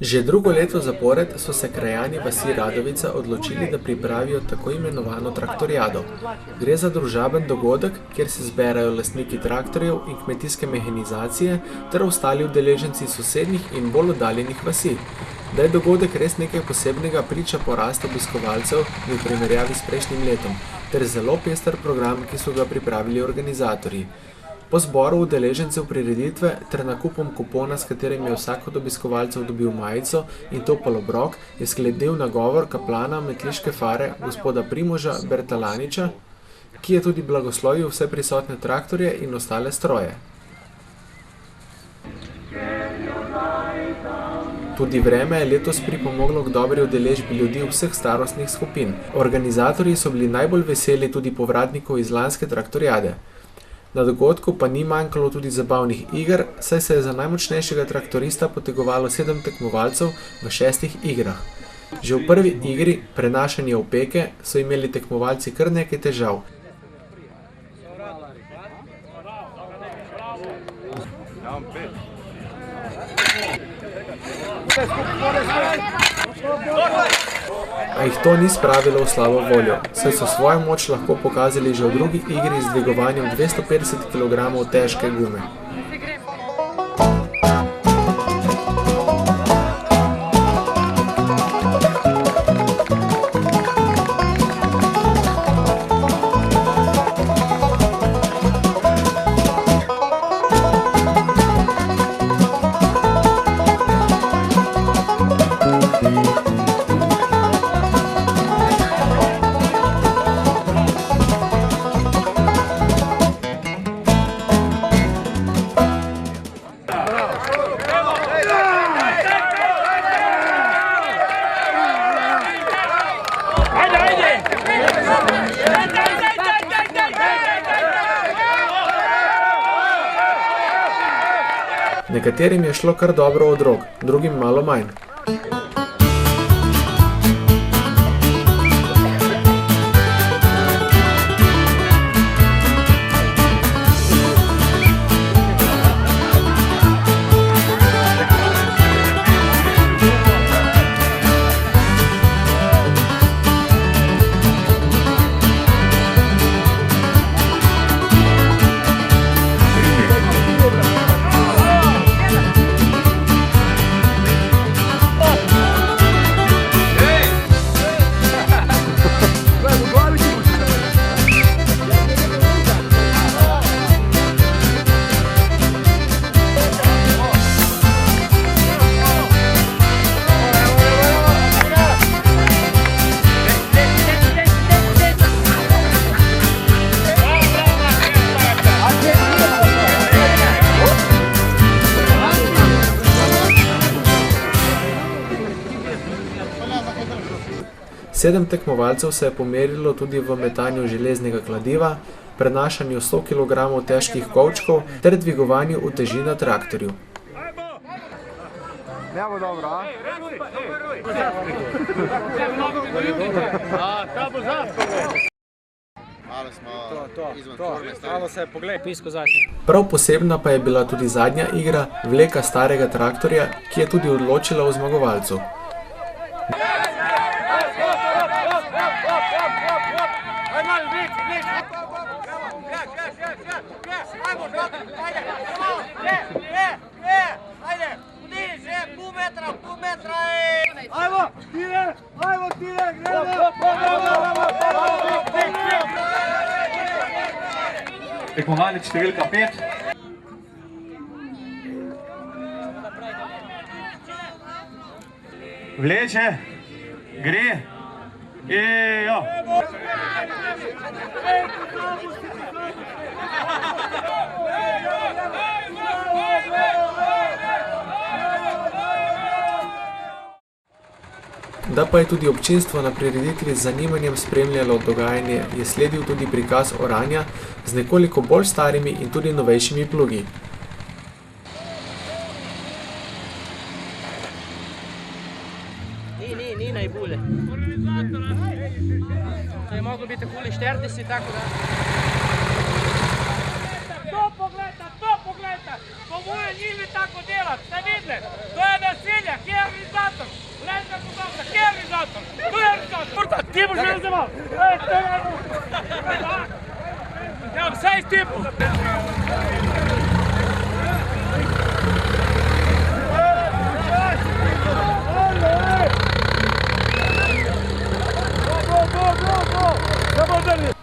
Že drugo leto zapored so se krajani vasi Radovica odločili, da pripravijo tako imenovano traktoriado. Gre za družaben dogodek, kjer se zberajo lastniki traktorjev in kmetijske mehanizacije ter ostali udeleženci sosednjih in bolj oddaljenih vasi. Da je dogodek res nekaj posebnega, priča porast obiskovalcev v primerjavi s prejšnjim letom ter zelo pester program, ki so ga pripravili organizatorji. Po zboru udeležencev prireditve ter nakupom kupona, s katerim je vsak od obiskovalcev dobil majico in topel obrok, je sledil nagovor kaplana metliške fare gospoda Primoža Bertalaniča, ki je tudi blagoslovil vse prisotne traktorje in ostale stroje. Tudi vreme je letos pripomoglo k dobri udeležbi ljudi vseh starostnih skupin. Organizatorji so bili najbolj veseli tudi povratnikov iz lanske traktoriade. Na dogodku pa ni manjkalo tudi zabavnih iger, saj se je za najmočnejšega traktorista potegovalo 7 tekmovalcev v 6 igrah. Že v prvi igri, prenašanje opeke, so imeli tekmovalci kar nekaj težav. A jih to ni spravilo v slabo voljo, saj so svojo moč lahko pokazali že v drugi igri z dvigovanjem 250 kg težke gume. Nekaterim je šlo kar dobro od rok, drugim malo manj. Sedem tekmovalcev se je pomerilo tudi v metanju železnega kladiva, prenašanju 100 kg težkih kovčkov ter dvigovanju uteži na traktorju. Prav posebna pa je bila tudi zadnja igra, vleka starega traktorja, ki je tudi odločila o zmagovalcu. Tekmovalec številka 5. Vleče, gre, ejo. Da pa je tudi občinstvo na prireditvi z zanimanjem spremljalo dogajanje, je sledil tudi prikaz oranja z nekoliko bolj starimi in tudi novejšimi plugi. Ni najbolje. To je moglo biti okoli 40, tako da... To pogledajte! Po moje njih tako delati, ste videli? To je nasilje, kje je organizacija? Ti boš že razdeval! Ja, vse iz tipu!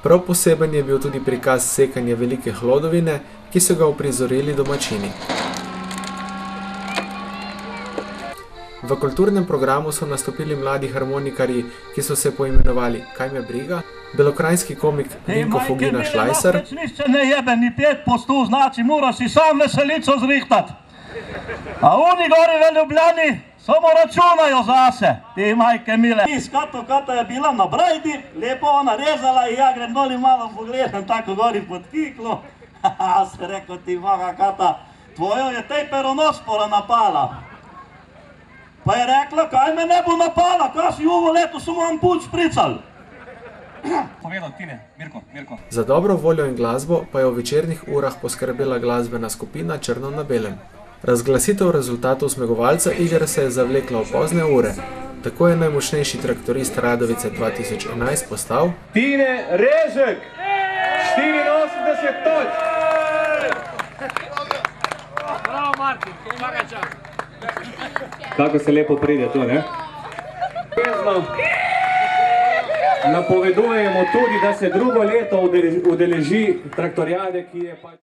Prav poseben je bil tudi prikaz sekanja velike hlodovine, ki so ga uprizorili domačini. V kulturnem programu so nastopili mladi harmonikarji, ki so se poimenovali Kaj me briga, belokranjski komik Vinko Fogina Šlajser, Nišče ne jebe ni 5 znači moraš si sam veselico zrihtat. A oni gori v Ljubljani samo računajo zase, ti majke mile. Skato kata je bila na brajdi, lepo ona rezala in ja grem doli malo pogledam, tako gori pod kiklo. Haha, se reko ti maga kata, tvojo je tej peronospora napala. Pa je rekla, kaj me ne bo napala, kaj si ovo leto samo vam puč šprical. Povedal, Tine, Mirko. Za dobro voljo in glasbo pa je v večernih urah poskrbela glasbena skupina Črno na belem. Razglasitev rezultatov zmagovalca iger se je zavlekla v pozne ure. Tako je najmočnejši traktorist Radovice 2011 postal Tine Režek, 84 točk. Bravo, Martin, svaka čast. Kako se lepo pride tu, ne? Napovedujemo tudi, da se drugo leto udeleži traktorijade, ki je pa...